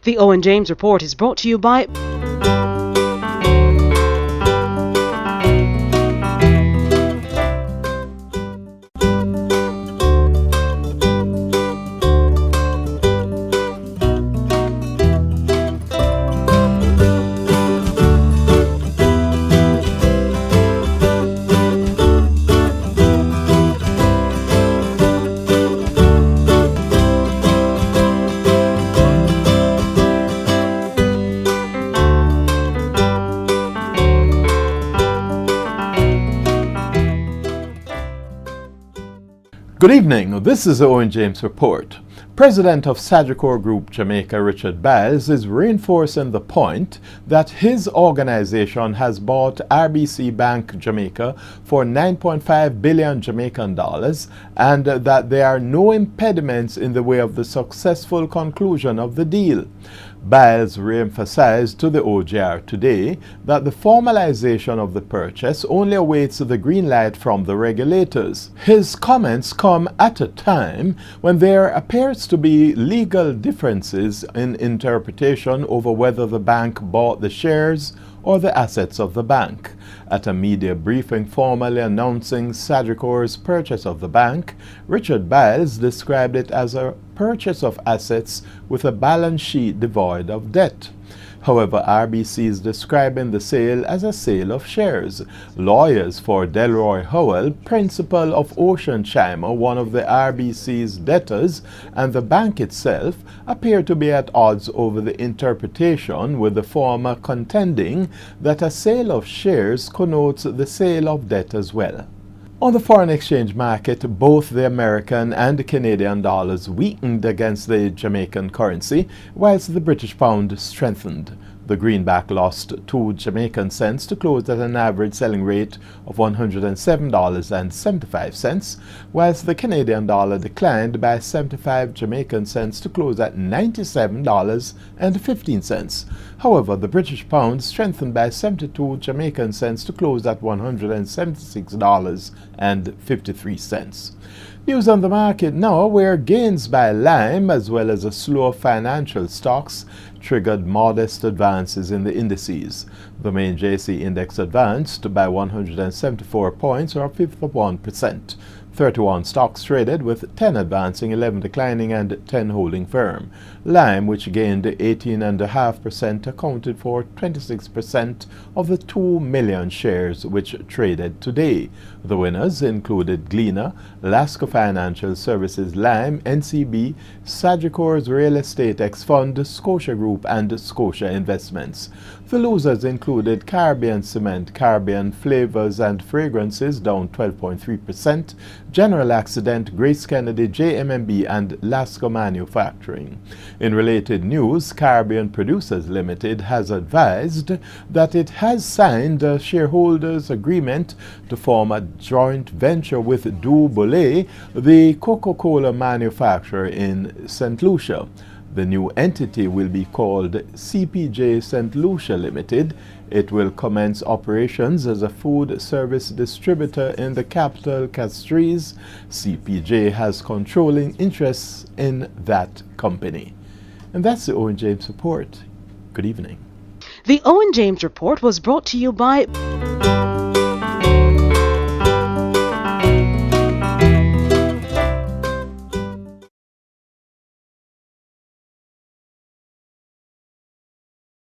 The Owen James Report is brought to you by Good evening, this is the Owen James Report. President of Sagicor Group Jamaica, Richard Byles, is reinforcing the point that his organization has bought RBC Bank Jamaica for 9.5 billion Jamaican dollars and that there are no impediments in the way of the successful conclusion of the deal. Byles re-emphasized to the OJR today that the formalization of the purchase only awaits the green light from the regulators. His comments come at a time when there appears to be legal differences in interpretation over whether the bank bought the shares or the assets of the bank. At a media briefing formally announcing Sagicor's purchase of the bank, Richard Byles described it as a purchase of assets with a balance sheet devoid of debt. However, RBC is describing the sale as a sale of shares. Lawyers for Delroy Howell, principal of Ocean Chimer, one of the RBC's debtors, and the bank itself appear to be at odds over the interpretation, with the former contending that a sale of shares connotes the sale of debt as well. On the foreign exchange market, both the American and the Canadian dollars weakened against the Jamaican currency, whilst the British pound strengthened. The greenback lost 2 Jamaican cents to close at an average selling rate of $107.75, whilst the Canadian dollar declined by 75 Jamaican cents to close at $97.15. However, the British pound strengthened by 72 Jamaican cents to close at $176.53. News on the market now, where gains by Lime as well as a slew of financial stocks triggered modest advances in the indices. The main JC index advanced by 174 points, or 1%. 31 stocks traded, with 10 advancing, 11 declining, and 10 holding firm. Lime, which gained 18.5%, accounted for 26% of the 2 million shares which traded today. The winners included Gleaner, Lasco Financial Services, Lime, NCB, Sagicor's Real Estate X Fund, Scotia Group, and Scotia Investments. The losers included Caribbean Cement, Caribbean Flavors and Fragrances, down 12.3%, General Accident, Grace Kennedy, JMMB, and Lasco Manufacturing. In related news, Caribbean Producers Limited has advised that it has signed a shareholders agreement to form a joint venture with Du Boulay, the Coca-Cola manufacturer in St. Lucia. The new entity will be called CPJ St. Lucia Limited. It will commence operations as a food service distributor in the capital, Castries. CPJ has controlling interests in that company. And that's the Owen James Report. Good evening. The Owen James Report was brought to you by